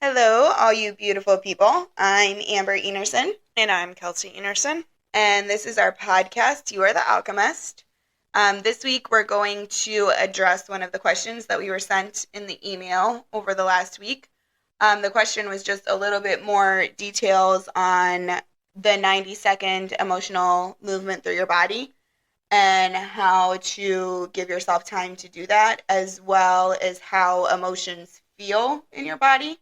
Hello, all you beautiful people. I'm Amber Enerson, And I'm Kelsey Enerson. and this is our podcast, You Are the Alchemist. This week, we're going to address one of the questions that we were sent in the email over the last week. The question was just a little bit more details on the 90-second emotional movement through your body and how to give yourself time to do that, as well as how emotions feel in your body.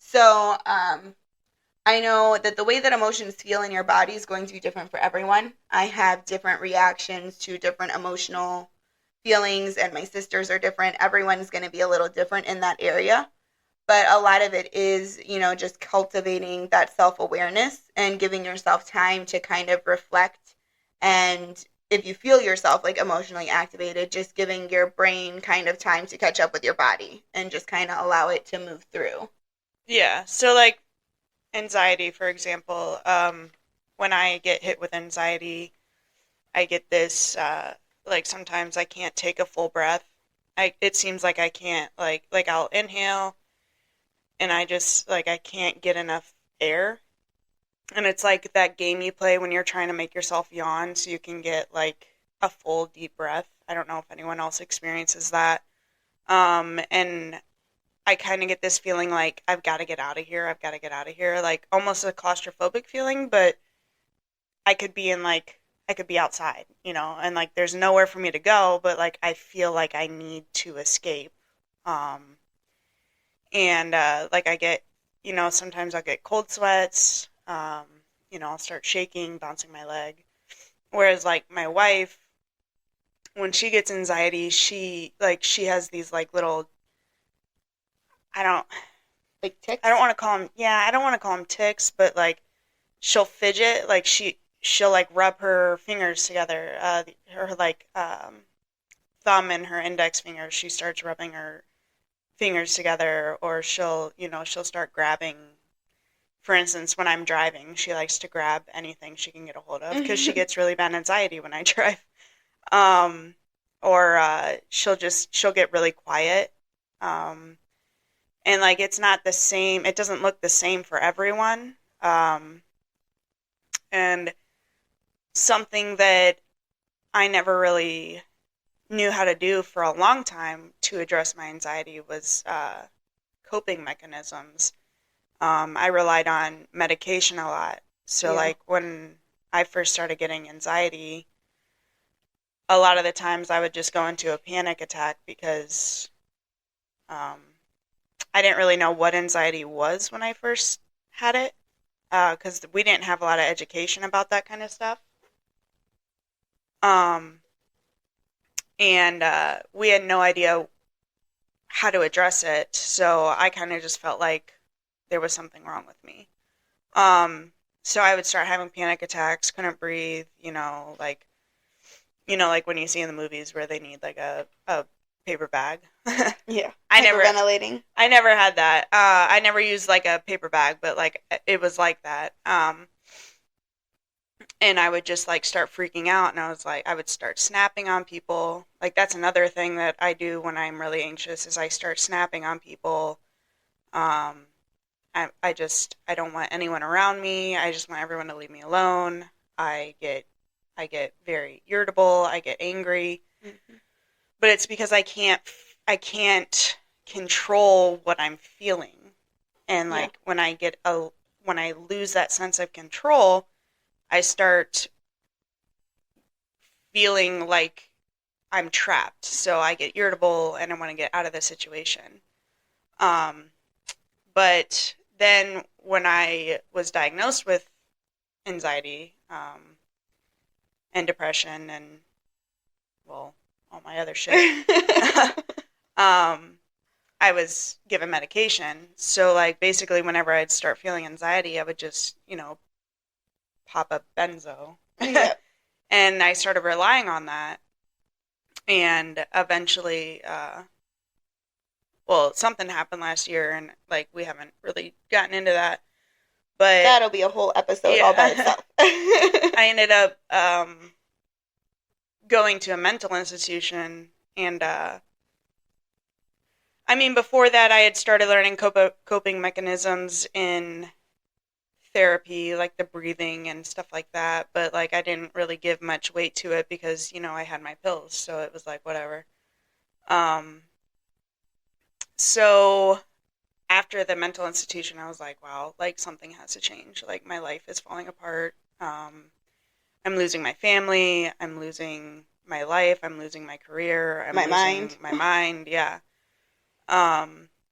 So, I know that the way that emotions feel in your body is going to be different for everyone. I have different reactions to different emotional feelings, and my sisters are different. Everyone's going to be a little different in that area. But a lot of it is, just cultivating that self awareness and giving yourself time to kind of reflect. And if you feel yourself like emotionally activated, just giving your brain kind of time to catch up with your body and just kind of allow it to move through. Yeah, so like anxiety, for example, when I get hit with anxiety, I get this, like sometimes I can't take a full breath. It seems like I can't, like I'll inhale and I can't get enough air. And it's like that game you play when you're trying to make yourself yawn so you can get like a full deep breath. I don't know if anyone else experiences that. And I kind of get this feeling like I've got to get out of here. I've got to get out of here. Like almost a claustrophobic feeling, but I could be I could be outside, and like there's nowhere for me to go, but like I feel like I need to escape. Um, and like I get, sometimes I'll get cold sweats. I'll start shaking, bouncing my leg. Whereas like my wife, when she gets anxiety, she has these like little I don't Like I ticks? don't want to call them, yeah, I don't want to call them ticks, but like she'll fidget, like she'll like rub her fingers together, her like thumb and her index finger. She starts rubbing her fingers together, or she'll start grabbing. For instance, when I'm driving, she likes to grab anything she can get a hold of because she gets really bad anxiety when I drive. Um, or she'll get really quiet. Um, and like it's not the same. It doesn't look the same for everyone. And something that I never really knew how to do for a long time to address my anxiety was coping mechanisms. I relied on medication a lot. So Yeah. like when I first started getting anxiety, a lot of the times I would just go into a panic attack because um, I didn't really know what anxiety was when I first had it, because we didn't have a lot of education about that kind of stuff. Um, and we had no idea how to address it, so I kind of just felt like there was something wrong with me. Um, so I would start having panic attacks, couldn't breathe, like when you see in the movies where they need like a paper bag. Yeah. I never Hyperventilating. I never had that. I never used like a paper bag, but like it was like that. And I would just like start freaking out, and I would start snapping on people. Like that's another thing that I do when I'm really anxious is I start snapping on people. Um, I don't want anyone around me. I just want everyone to leave me alone. I get I get very irritable. I get angry, Hmm. but it's because I can't control what I'm feeling. And Yeah. like when I lose that sense of control, I start feeling like I'm trapped. So I get irritable and I want to get out of the situation. Um, but then when I was diagnosed with anxiety, and depression and, well, all my other shit, um, I was given medication. So, like, basically, whenever I'd start feeling anxiety, I would just, pop a benzo. Yeah. And I started relying on that. And eventually, well, something happened last year, and, like, we haven't really gotten into that. But, That'll be a whole episode all by yeah, itself. I ended up going to a mental institution, and I mean, before that, I had started learning coping mechanisms in therapy, like the breathing and stuff like that. But like, I didn't really give much weight to it because I had my pills, so it was like whatever. Um, so after the mental institution, I was like, wow, like something has to change. Like my life is falling apart. I'm losing my family. I'm losing my life. I'm losing my career. I'm My losing mind. my mind. Yeah.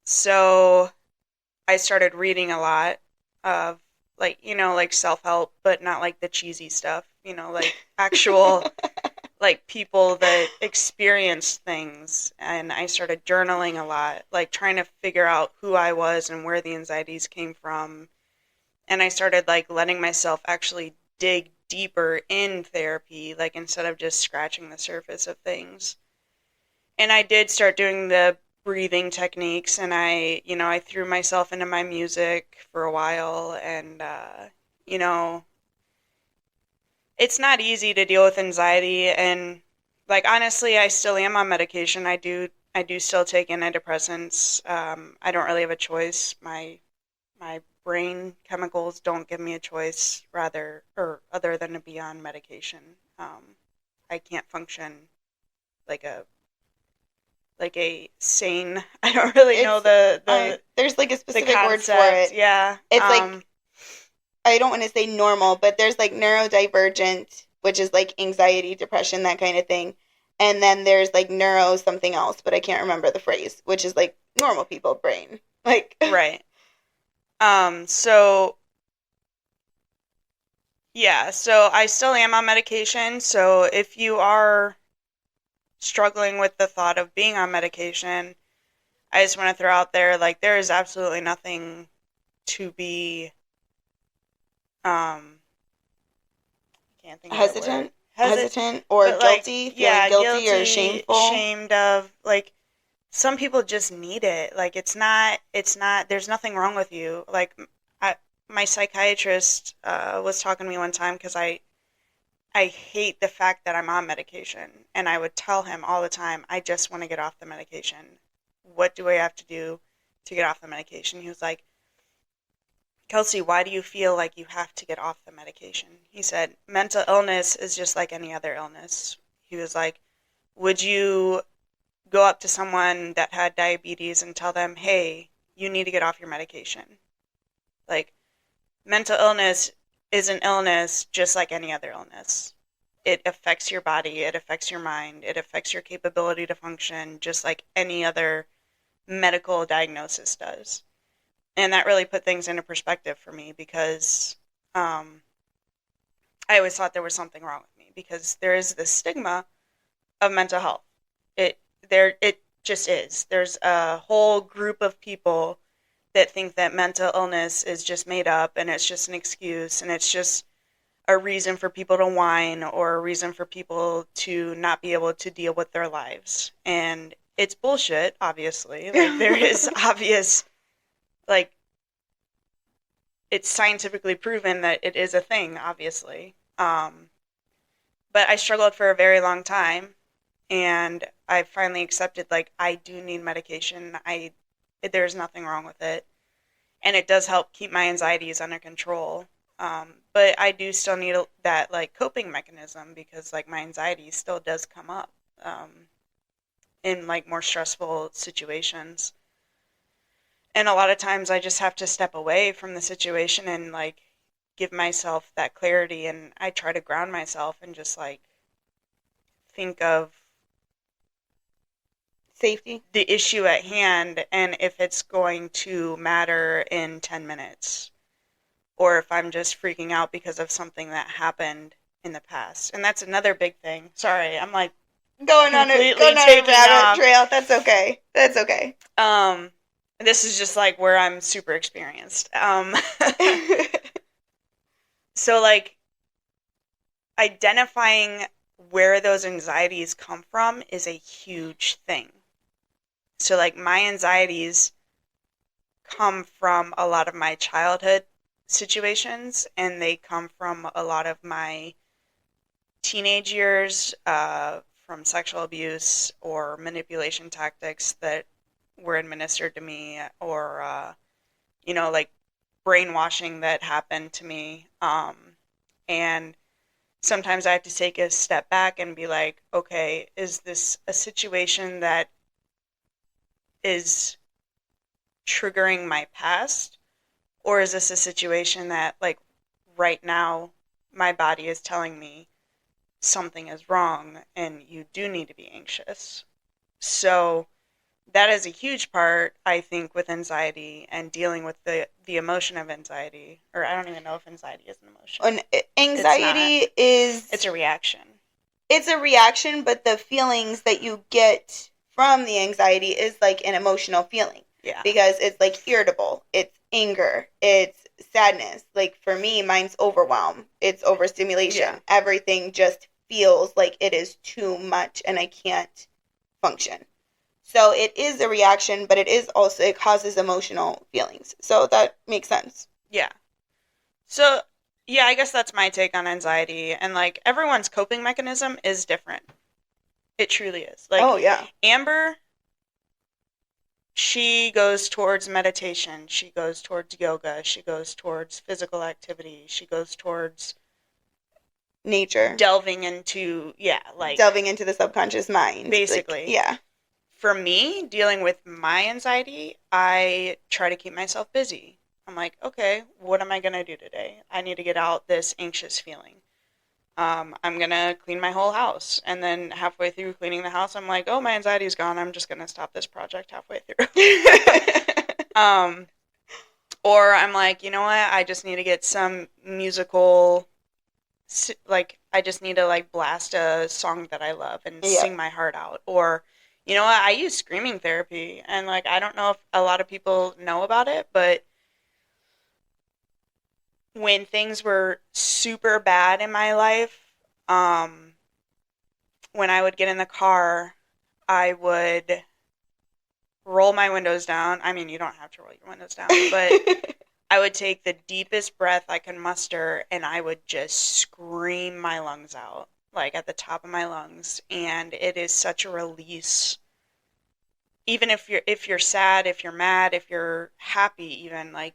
So I started reading a lot of like self-help, but not like the cheesy stuff, like actual like people that experience things. And I started journaling a lot, like trying to figure out who I was and where the anxieties came from. And I started like letting myself actually dig deeper in therapy, like instead of just scratching the surface of things. And I did start doing the breathing techniques, and I threw myself into my music for a while. And you know it's not easy to deal with anxiety. And like honestly, I still am on medication. I do still take antidepressants. I don't really have a choice. My brain chemicals don't give me a choice rather or other than to be on medication. I can't function like a sane. I don't really know It's there's like a the specific word for concept. it. Yeah. It's like, I don't want to say normal, but there's like neurodivergent, which is like anxiety, depression, that kind of thing. And then there's like neuro something else, but I can't remember the phrase, which is like normal people brain. Like right. So yeah, so I still am on medication. So if you are struggling with the thought of being on medication, I just want to throw out there like there is absolutely nothing to be can't think of the word. hesitant or But like guilty, feeling yeah, guilty or guilty, shameful. shamed of like some people just need it. Like it's not there's nothing wrong with you. Like I, my psychiatrist was talking to me one time because I hate the fact that I'm on medication. And I would tell him all the time, I just want to get off the medication. What do I have to do to get off the medication? He was like, Kelsey, why do you feel like you have to get off the medication? He said, mental illness is just like any other illness. He was like, would you go up to someone that had diabetes and tell them, hey, you need to get off your medication? Like, mental illness is an illness just like any other illness. It affects your body, it affects your mind, it affects your capability to function just like any other medical diagnosis does. And that really put things into perspective for me because um, I always thought there was something wrong with me because there is this stigma of mental health. It just is. There's a whole group of people that think that mental illness is just made up and it's just an excuse and it's just a reason for people to whine or a reason for people to not be able to deal with their lives. And it's bullshit, obviously. Like there is obvious like it's scientifically proven that it is a thing, obviously. But I struggled for a very long time and I finally accepted like I do need medication. There's nothing wrong with it. And it does help keep my anxieties under control. But I do still need that like coping mechanism because like my anxiety still does come up in like more stressful situations. And a lot of times I just have to step away from the situation and like give myself that clarity and I try to ground myself and just like think of Safety. the issue at hand and if it's going to matter in 10 minutes or if I'm just freaking out because of something that happened in the past. And that's another big thing. Sorry, I'm like Going on a rabbit trail. That's okay. That's okay. This is just like where I'm super experienced. So like identifying where those anxieties come from is a huge thing. So like my anxieties come from a lot of my childhood situations and they come from a lot of my teenage years from sexual abuse or manipulation tactics that were administered to me, or like brainwashing that happened to me. And sometimes I have to take a step back and be like, okay, is this a situation that is triggering my past, or is this a situation that, like, right now my body is telling me something is wrong and you do need to be anxious? So that is a huge part, I think, with anxiety and dealing with the emotion of anxiety. Or I don't even know if anxiety is an emotion. And anxiety It's a reaction. It's a reaction, but the feelings that you get from the anxiety is like an emotional feeling. Yeah. Because it's like irritable, it's anger, it's sadness. Like for me, mine's overwhelm, it's overstimulation. Yeah. Everything just feels like it is too much and I can't function. So it is a reaction, but it causes emotional feelings. So that makes sense. Yeah. So, yeah, I guess that's my take on anxiety. And, like, everyone's coping mechanism is different. It truly is. Like, oh, yeah. Amber, she goes towards meditation. She goes towards yoga. She goes towards physical activity. She goes towards nature. Delving into the subconscious mind. Basically. Like, yeah. For me, dealing with my anxiety, I try to keep myself busy. I'm like, okay, what am I going to do today? I need to get out this anxious feeling. I'm going to clean my whole house. And then halfway through cleaning the house, I'm like, oh, my anxiety's gone. I'm just going to stop this project halfway through. Or I'm like, you know what? I just need to get some musical, like, I just need to, like, blast a song that I love and sing my heart out. Or, you know what? I use screaming therapy. And, like, I don't know if a lot of people know about it, but when things were super bad in my life, when I would get in the car, I would roll my windows down. I mean, you don't have to roll your windows down, but I would take the deepest breath I could muster, and I would just scream my lungs out, like at the top of my lungs. And it is such a release. Even if you're sad, if you're mad, if you're happy, even, like,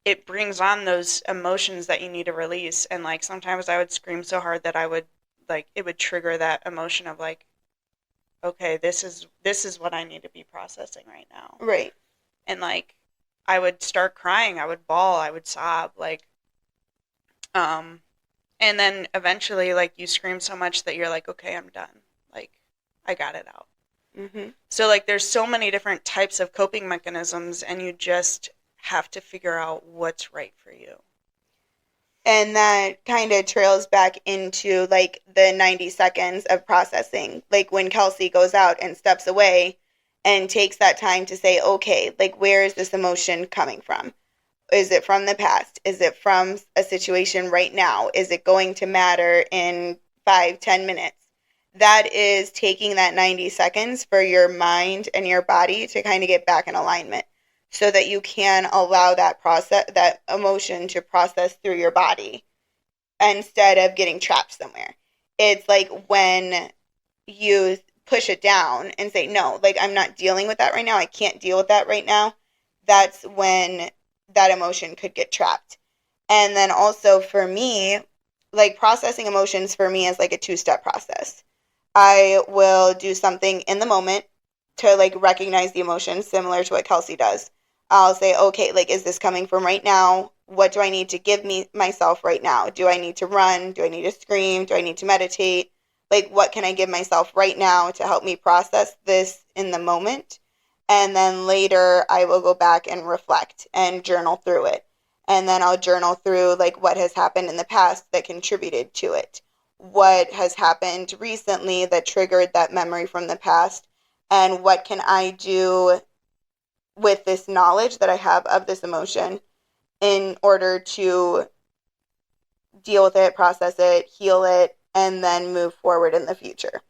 it brings on those emotions that you need to release. And, like, sometimes I would scream so hard that I would, like, it would trigger that emotion of, like, okay, this is what I need to be processing right now. Right. And, like, I would start crying, I would bawl, I would sob, like, and then eventually, like, you scream so much that you're like, okay, I'm done. Like, I got it out. Mm-hmm. So, like, there's so many different types of coping mechanisms, and you just have to figure out what's right for you. And that kind of trails back into, like, the 90 seconds of processing. Like, when Kelsey goes out and steps away and takes that time to say, okay, like, where is this emotion coming from? Is it from the past? Is it from a situation right now? Is it going to matter in 5-10 minutes? That is taking that 90 seconds for your mind and your body to kind of get back in alignment, so that you can allow that emotion to process through your body instead of getting trapped somewhere. It's like when you push it down and say, no, like, I'm not dealing with that right now. I can't deal with that right now. That's when that emotion could get trapped. And then also for me, like, processing emotions for me is like a 2-step process. I will do something in the moment to, like, recognize the emotion, similar to what Kelsey does. I'll say, okay, like, is this coming from right now? What do I need to give myself right now? Do I need to run? Do I need to scream? Do I need to meditate? Like, what can I give myself right now to help me process this in the moment? And then later I will go back and reflect and journal through it. And then I'll journal through, like, what has happened in the past that contributed to it. What has happened recently that triggered that memory from the past? And what can I do with this knowledge that I have of this emotion in order to deal with it, process it, heal it, and then move forward in the future.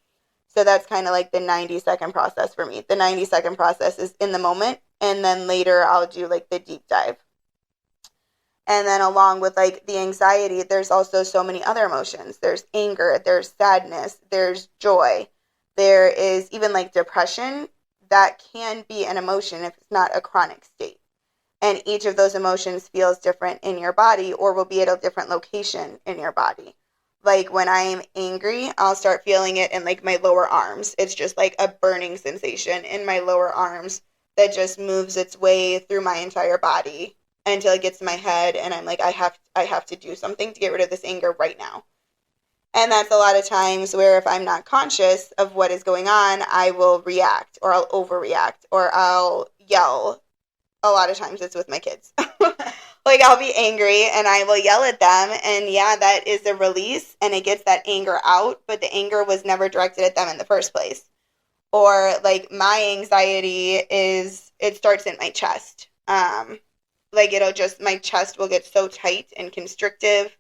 So that's kind of like the 90-second process for me. The 90-second process is in the moment, and then later I'll do, like, the deep dive. And then along with, like, the anxiety, there's also so many other emotions. There's anger, there's sadness, there's joy. There is even, like, depression. that can be an emotion if it's not a chronic state. And each of those emotions feels different in your body or will be at a different location in your body. Like when I am angry, I'll start feeling it in like my lower arms. It's just like a burning sensation in my lower arms that just moves its way through my entire body until it gets to my head, and I'm like, I have to do something to get rid of this anger right now. And that's a lot of times where if I'm not conscious of what is going on, I will react or I'll overreact or I'll yell. A lot of times it's with my kids. Like I'll be angry and I will yell at them, and yeah, that is a release and it gets that anger out, but the anger was never directed at them in the first place. Or like my anxiety it starts in my chest. Like my chest will get so tight and constrictive,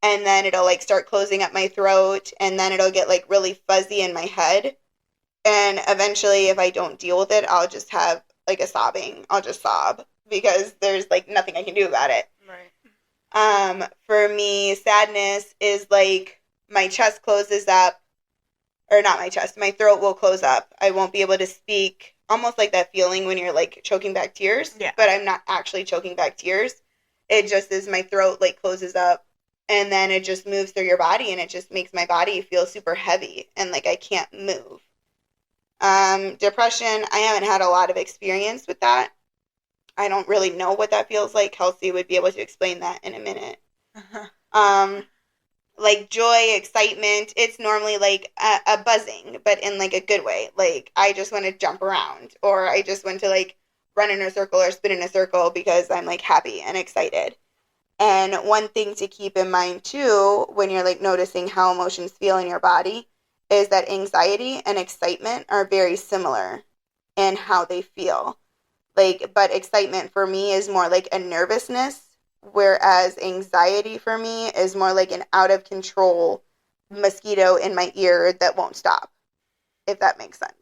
and then it'll like start closing up my throat, and then it'll get like really fuzzy in my head. And eventually, if I don't deal with it, I'll just have like a sobbing. I'll just sob because there's like nothing I can do about it. Right. For me, sadness is like my chest closes up, or not my chest, my throat will close up. I won't be able to speak. Almost like that feeling when you're like choking back tears. Yeah. But I'm not actually choking back tears. It just is my throat like closes up, and then it just moves through your body, and it just makes my body feel super heavy and like I can't move. Depression, I haven't had a lot of experience with that. I don't really know what that feels like. Kelsey would be able to explain that in a minute. Like joy, excitement, it's normally like a buzzing, but in like a good way. Like I just want to jump around, or I just want to like run in a circle or spin in a circle because I'm like happy and excited. And one thing to keep in mind too, when you're like noticing how emotions feel in your body, is that anxiety and excitement are very similar in how they feel. Like, but excitement for me is more like a nervousness, whereas anxiety for me is more like an out of control mosquito in my ear that won't stop, if that makes sense.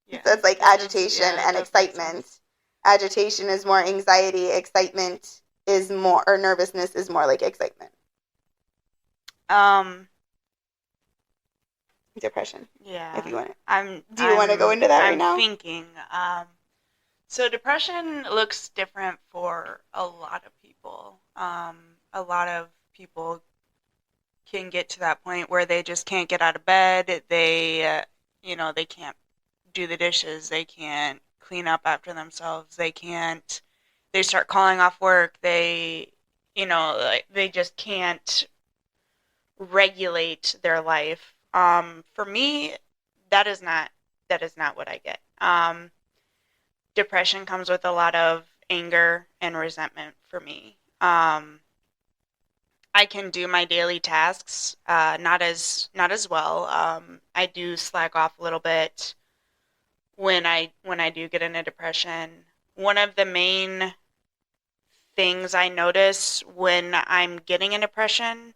Yeah. So it's like agitation and excitement. Agitation is more anxiety, excitement is more, or nervousness is more like excitement. Depression. Yeah. If you want it. Do you want to go into that right now? I'm thinking. So depression looks different for a lot of people. A lot of people can get to that point where they just can't get out of bed. They can't do the dishes. They can't clean up after themselves. They start calling off work. They just can't regulate their life. For me, that is not what I get. Depression comes with a lot of anger and resentment for me. I can do my daily tasks, not as well. I do slack off a little bit when I do get in a depression. One of the main things I notice when I'm getting in depression,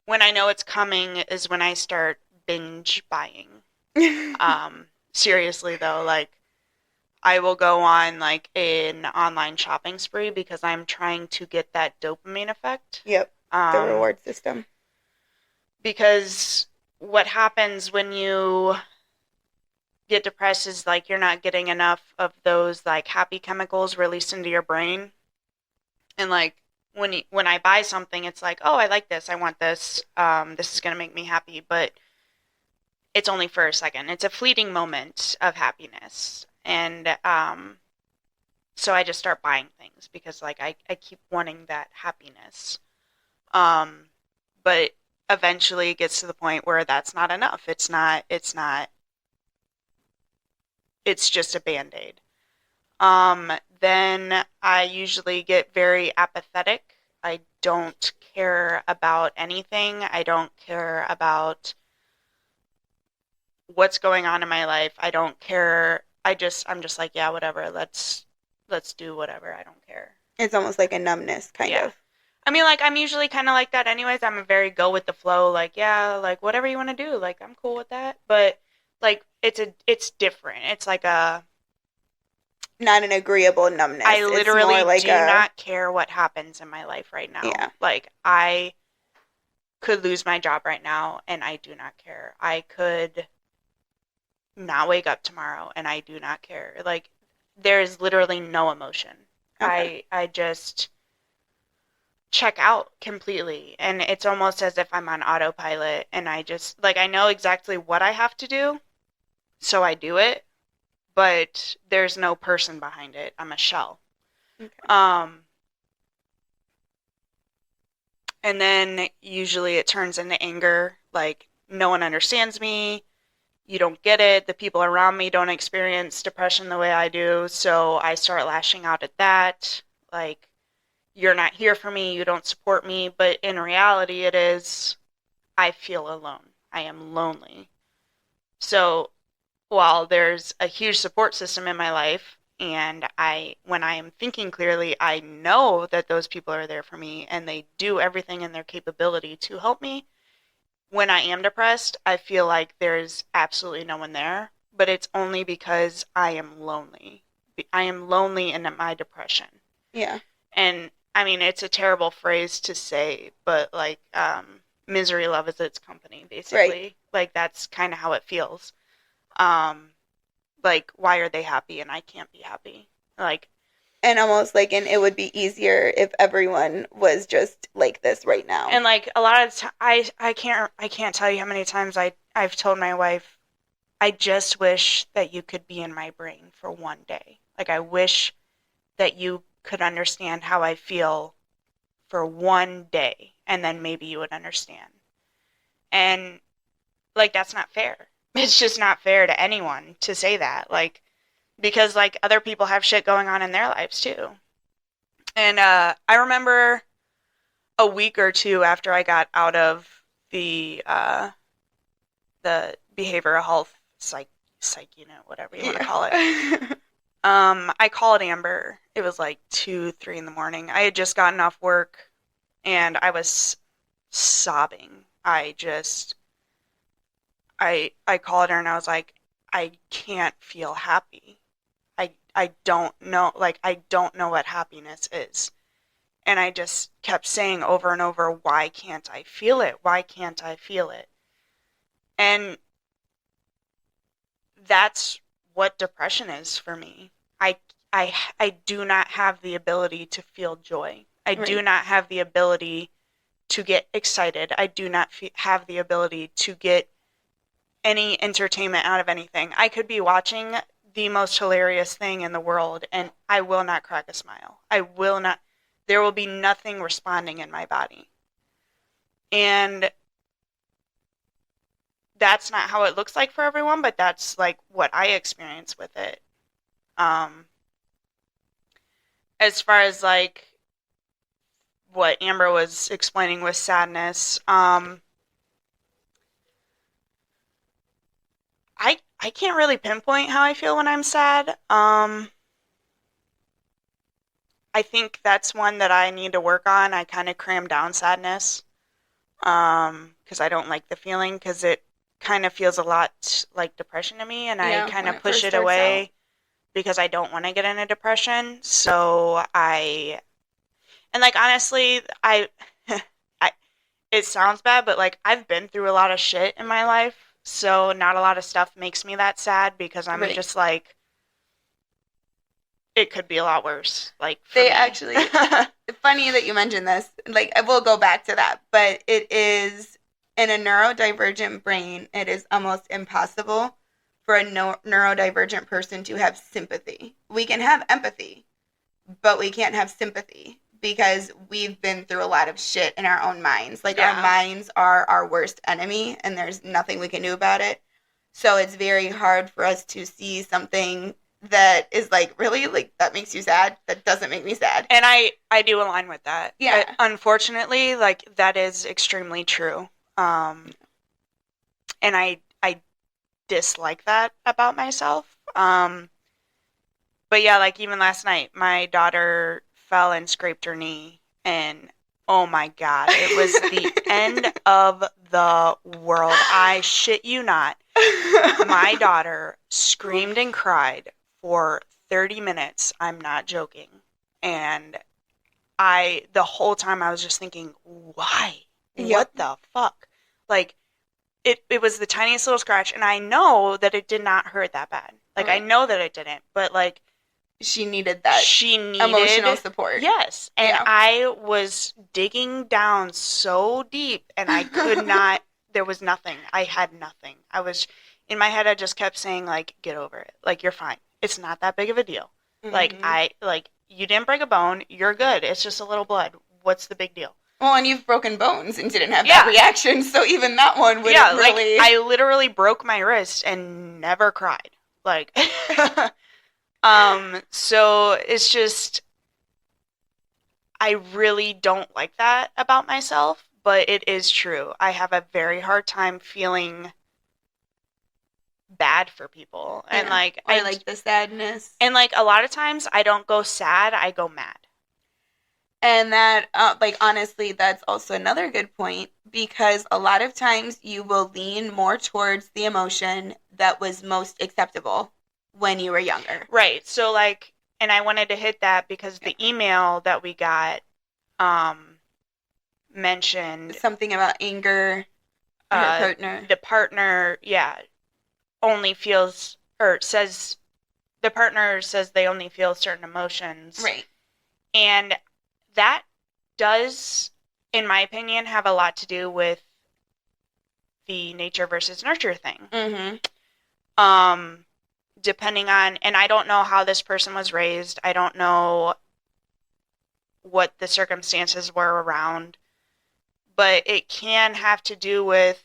when I know it's coming is when I start binge buying. Seriously though, like I will go on like an online shopping spree because I'm trying to get that dopamine effect. Yep. The reward system. Because what happens when you get depressed is like you're not getting enough of those like happy chemicals released into your brain. And like when I buy something, it's like, oh, I like this, I want this, this is going to make me happy, but it's only for a second. It's a fleeting moment of happiness. And so I just start buying things because like I keep wanting that happiness. But eventually it gets to the point where that's not enough. It's just a Band-Aid. Then I usually get very apathetic. I don't care about anything. I don't care about what's going on in my life. I don't care. I'm just like, yeah, whatever. Let's do whatever. I don't care. It's almost like a numbness kind of. I mean, like I'm usually kind of like that anyways. I'm a very go with the flow. Like, yeah, like whatever you want to do. Like I'm cool with that. But like it's different. It's like a not an agreeable numbness. I literally do not care what happens in my life right now. Yeah. Like I could lose my job right now and I do not care. I could not wake up tomorrow, and I do not care. Like, there is literally no emotion. Okay. I just check out completely, and it's almost as if I'm on autopilot, and I just, like, I know exactly what I have to do, so I do it, but there's no person behind it. I'm a shell. Okay. And then usually it turns into anger, like, no one understands me, you don't get it, the people around me don't experience depression the way I do, so I start lashing out at that, like, you're not here for me, you don't support me, but in reality it is, I feel alone. I am lonely. So while there's a huge support system in my life, and when I am thinking clearly, I know that those people are there for me and they do everything in their capability to help me. When I am depressed, I feel like there's absolutely no one there, but it's only because I am lonely. I am lonely in my depression. Yeah. And I mean, it's a terrible phrase to say, but like, misery loves its company, basically. Right. Like, that's kind of how it feels. Like, why are they happy and I can't be happy? Like, And almost like, and it would be easier if everyone was just like this right now. and like a lot of I can't tell you how many times I've told my wife, I just wish that you could be in my brain for one day. Like, I wish that you could understand how I feel for one day, and then maybe you would understand. And like, that's not fair. It's just not fair to anyone to say that. Like, because like other people have shit going on in their lives too. And I remember a week or two after I got out of the behavioral health psych unit, whatever you want to call it. I called Amber. It was like 2, 3 in the morning. I had just gotten off work, and I was sobbing. I called her and I was like, I can't feel happy. I don't know, like, I don't know what happiness is. And I just kept saying over and over, why can't I feel it? Why can't I feel it? And that's what depression is for me. I do not have the ability to feel joy. I do Right. not have the ability to get excited. I do not have the ability to get any entertainment out of anything. I could be watching the most hilarious thing in the world and I will not crack a smile. I will not. There will be nothing responding in my body. And that's not how it looks like for everyone, but that's like what I experience with it. As far as like what Amber was explaining with sadness, I can't really pinpoint how I feel when I'm sad. I think that's one that I need to work on. I kind of cram down sadness because I don't like the feeling because it kind of feels a lot like depression to me, and I kind of push it away because I don't want to get in a depression. So and like honestly, I it sounds bad, but like I've been through a lot of shit in my life, so not a lot of stuff makes me that sad because I'm Right. just like, it could be a lot worse. Like, for They me. actually, funny that you mentioned this. Like, I will go back to that, but it is in a neurodivergent brain. It is almost impossible for a neurodivergent person to have sympathy. We can have empathy, but we can't have sympathy because we've been through a lot of shit in our own minds. Like, Yeah. our minds are our worst enemy, and there's nothing we can do about it. So it's very hard for us to see something that is like, really, like, that makes you sad. That doesn't make me sad. And I do align with that. Yeah. Unfortunately, like, that is extremely true. And I dislike that about myself. But yeah, like, even last night, my daughter fell and scraped her knee, and oh my God, it was the end of the world. I shit you not. My daughter screamed and cried for 30 minutes. I'm not joking. And the whole time I was just thinking, why? Yep. What the fuck? Like, it was the tiniest little scratch, and I know that it did not hurt that bad. Like, I Right. know that it didn't, but, like, She needed that she emotional needed support. yes, and Yeah. I was digging down so deep, and I could not. There was nothing. I had nothing. I was in my head. I just kept saying, like, get over it. Like, you're fine. It's not that big of a deal. Like, Mhm. you didn't break a bone. You're good. It's just a little blood. What's the big deal? Well, and you've broken bones and didn't have that Yeah. reaction, so even that one wouldn't Yeah, like, really. I literally broke my wrist and never cried. Like, so it's just, I really don't like that about myself, but it is true. I have a very hard time feeling bad for people. And Yeah. like Or like the sadness. and like a lot of times I don't go sad, I go mad. And that, like, honestly, that's also another good point because a lot of times you will lean more towards the emotion that was most acceptable when you were younger. Right. So like, and I wanted to hit that because the email that we got mentioned Something about anger, her partner. the partner, yeah, only feels or says the partner says they only feel certain emotions. Right. And that does, in my opinion, have a lot to do with the nature versus nurture thing. Mm-hmm. Depending on, and I don't know how this person was raised. I don't know what the circumstances were around, but it can have to do with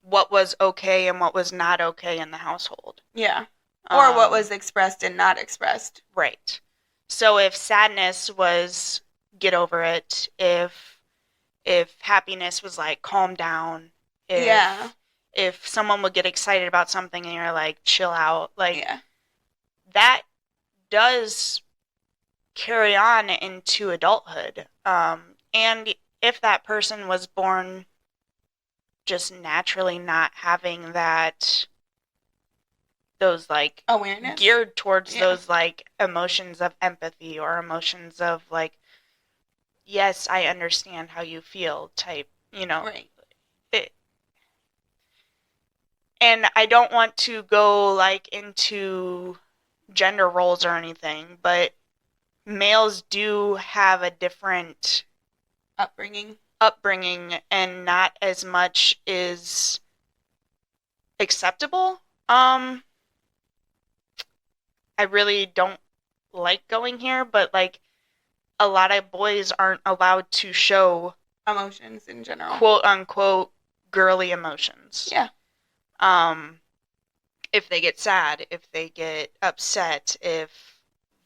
what was okay and what was not okay in the household. Yeah. Or what was expressed and not expressed. Right. So if sadness was get over it, if happiness was like calm down, if someone would get excited about something and you're like chill out, like that does carry on into adulthood. And if that person was born just naturally not having that, those like awareness geared towards those like emotions of empathy or emotions of like, yes, I understand how you feel type, Right. And I don't want to go like into gender roles or anything, but males do have a different upbringing and not as much is acceptable. I really don't like going here, but like a lot of boys aren't allowed to show emotions in general, quote unquote girly emotions. Yeah. If they get sad, if they get upset, if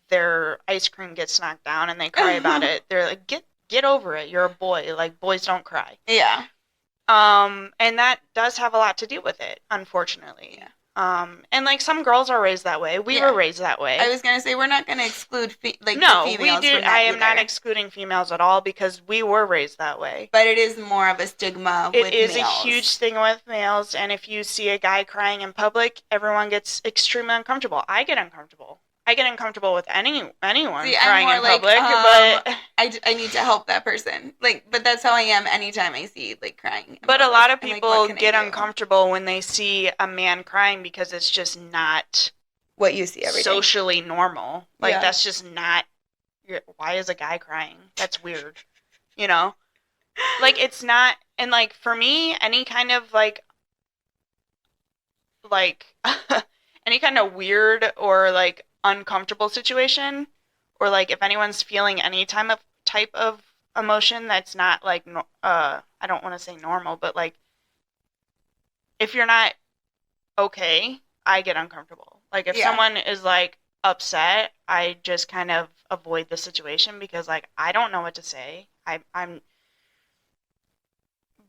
their ice cream gets knocked down and they cry about it, they're like, get over it. You're a boy. Like, boys don't cry. Yeah. And that does have a lot to do with it, unfortunately. Yeah. And like some girls are raised that way. We were raised that way. I was gonna say we're not gonna exclude no, the females. We do. From that I am either. not excluding females at all because we were raised that way. But it is more of a stigma. It is a huge stigma with males, and if you see a guy crying in public, everyone gets extremely uncomfortable. I get uncomfortable. I get uncomfortable with anyone crying in public, but I need to help that person. But that's how I am anytime I see crying. But a lot of people get uncomfortable when they see a man crying because it's just not what you see every day. Socially normal. That's just not. Why is a guy crying? That's weird. It's not. And for me, any kind of any kind of weird or uncomfortable situation, or if anyone's feeling any type of emotion that's not I don't want to say normal, but if you're not okay, I get uncomfortable. If someone is upset, I just kind of avoid the situation because I don't know what to say.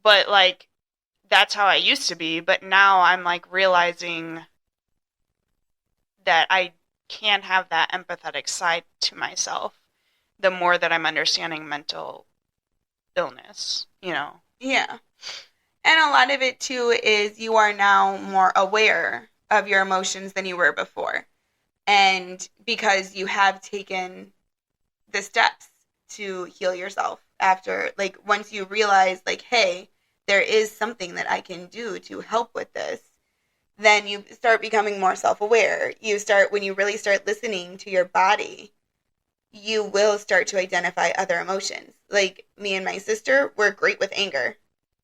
But that's how I used to be, but now I'm realizing that I can have that empathetic side to myself the more that I'm understanding mental illness, Yeah. And a lot of it too is you are now more aware of your emotions than you were before. And because you have taken the steps to heal yourself after, once you realize, hey, there is something that I can do to help with this, then you start becoming more self-aware. When you really start listening to your body, you will start to identify other emotions. Like me and my sister were great with anger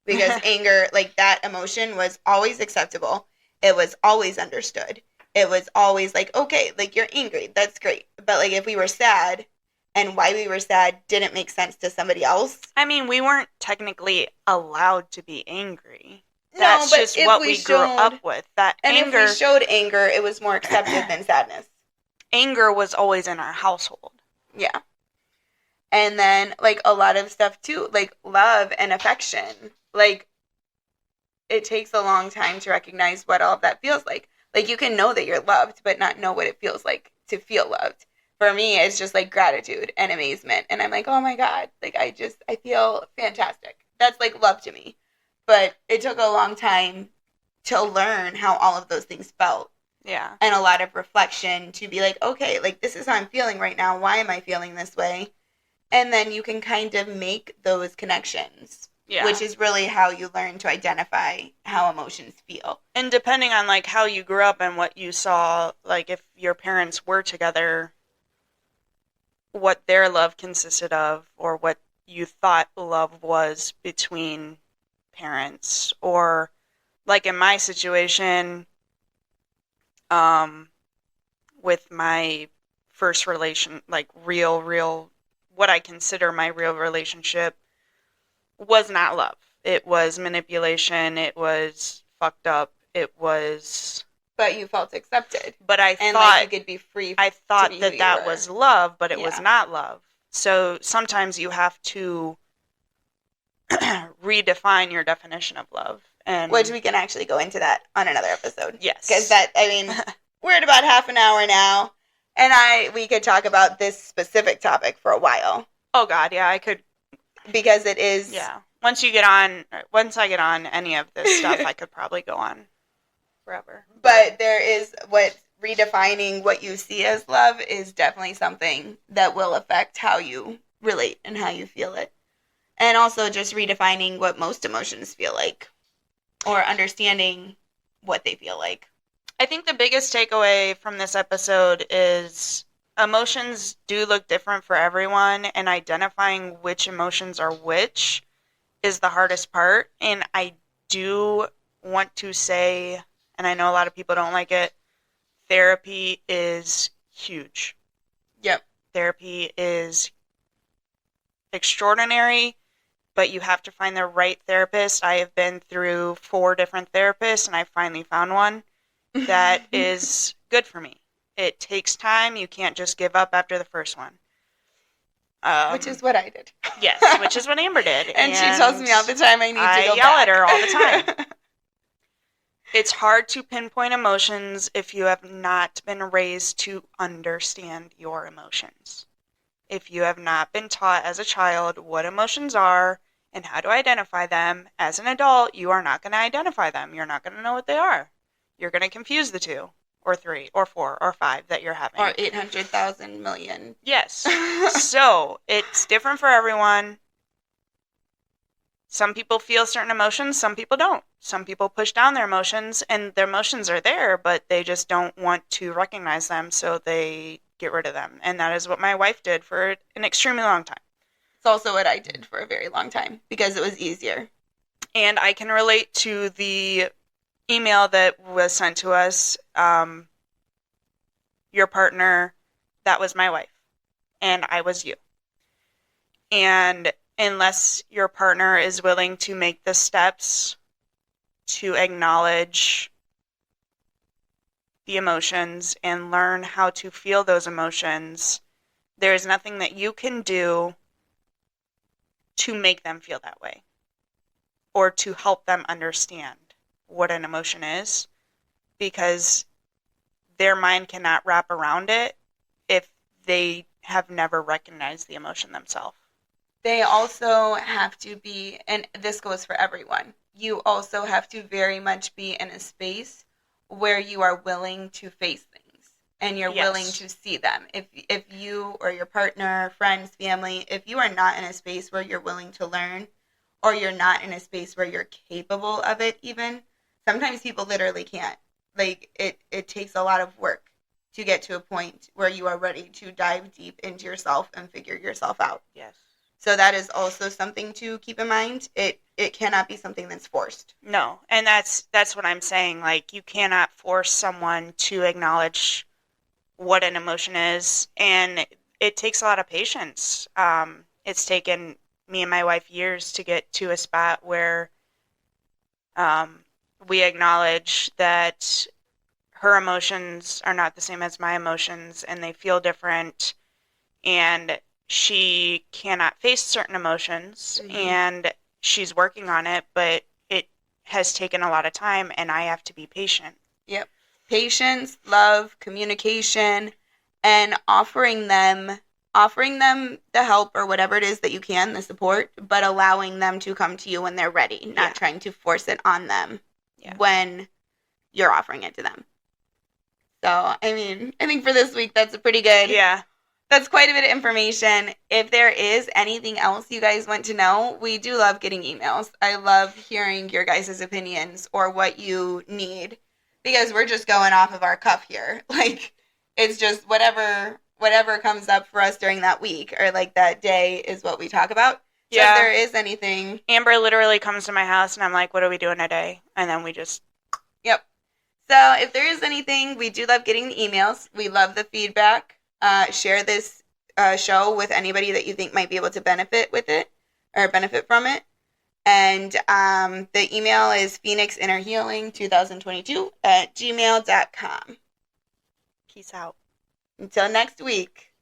because anger, like that emotion was always acceptable. It was always understood. It was always like, okay, like you're angry. That's great. But like if we were sad and why we were sad didn't make sense to somebody else. I mean, we weren't technically allowed to be angry. No, That's but just if what we we grew showed- up with. That And anger, if we showed anger, it was more accepted than sadness. anger was always in our household. Yeah. And then, like, a lot of stuff, too, like love and affection. Like, it takes a long time to recognize what all of that feels like. Like, you can know that you're loved, but not know what it feels like to feel loved. For me, it's just, like, gratitude and amazement. And I'm like, oh, my God. Like, I feel fantastic. That's, like, love to me. But it took a long time to learn how all of those things felt. Yeah. And a lot of reflection to be like, okay, like this is how I'm feeling right now. Why am I feeling this way? And then you can kind of make those connections, Yeah. which is really how you learn to identify how emotions feel. And depending on like how you grew up and what you saw, like if your parents were together, what their love consisted of, or what you thought love was between parents, or like in my situation, with my first like real, what I consider my real relationship was not love. It was manipulation. It was fucked up. It was. But you felt accepted. But I And thought like you could be free. I thought to be who you that were. was love, but it was Yeah. not love. So sometimes you have to redefine your definition of love. And Which we can actually go into that on another episode. yes. Because we're at about half an hour now. And we could talk about this specific topic for a while. Oh God, yeah, I could. Because it is. Yeah. Once I get on any of this stuff, I could probably go on forever. But there is redefining what you see as love is definitely something that will affect how you relate and how you feel it. And also just redefining what most emotions feel like or understanding what they feel like. I think the biggest takeaway from this episode is emotions do look different for everyone, and identifying which emotions are which is the hardest part. And I do want to say, and I know a lot of people don't like it, therapy is huge. Yep. Therapy is extraordinary, but you have to find the right therapist. I have been through 4 different therapists, and I finally found one that is good for me. It takes time. You can't just give up after the first one. Which is what I did. Yes, which is what Amber did. And she tells me all the time I need to go I yell back. at her all the time. It's hard to pinpoint emotions if you have not been raised to understand your emotions. If you have not been taught as a child what emotions are and how to identify them, as an adult, you are not going to identify them. You're not going to know what they are. You're going to confuse the 2 or 3 or 4 or 5 that you're having. Or 800,000 million. Yes. So it's different for everyone. Some people feel certain emotions, some people don't. Some people push down their emotions, and their emotions are there, but they just don't want to recognize them, so they get rid of them. And that is what my wife did for an extremely long time. It's also what I did for a very long time because it was easier. And I can relate to the email that was sent to us. Your partner, that was my wife, and I was you. And unless your partner is willing to make the steps to acknowledge the emotions and learn how to feel those emotions, there is nothing that you can do to make them feel that way or to help them understand what an emotion is, because their mind cannot wrap around it if they have never recognized the emotion themselves. They also have to be, and this goes for everyone, you also have to very much be in a space where you are willing to face things and you're Yes. willing to see them. If you or your partner, friends, family, if you are not in a space where you're willing to learn or you're not in a space where you're capable of it even. Sometimes people literally can't. Like, it takes a lot of work to get to a point where you are ready to dive deep into yourself and figure yourself out. Yes. So that is also something to keep in mind. It cannot be something that's forced. No, and that's what I'm saying. Like, you cannot force someone to acknowledge what an emotion is, and it takes a lot of patience. It's taken me and my wife years to get to a spot where we acknowledge that her emotions are not the same as my emotions, and they feel different, and she cannot face certain emotions, and she's working on it, but it has taken a lot of time, and I have to be patient. Yep. Patience, love, communication, and offering them the help or whatever it is that you can, the support, but allowing them to come to you when they're ready, not trying to force it on them when you're offering it to them. So, I mean, I think for this week, that's a pretty good. Yeah. That's quite a bit of information. If there is anything else you guys want to know, we do love getting emails. I love hearing your guys' opinions or what you need, because we're just going off of our cuff here. Like, it's just whatever comes up for us during that week or like that day is what we talk about. So if there is anything. Amber literally comes to my house and I'm like, what are we doing today? And then we just. Yep. So if there is anything, we do love getting the emails. We love the feedback. Share this show with anybody that you think might be able to benefit with it or benefit from it. And the email is phoenixinnerhealing2022@gmail.com. Peace out. Until next week.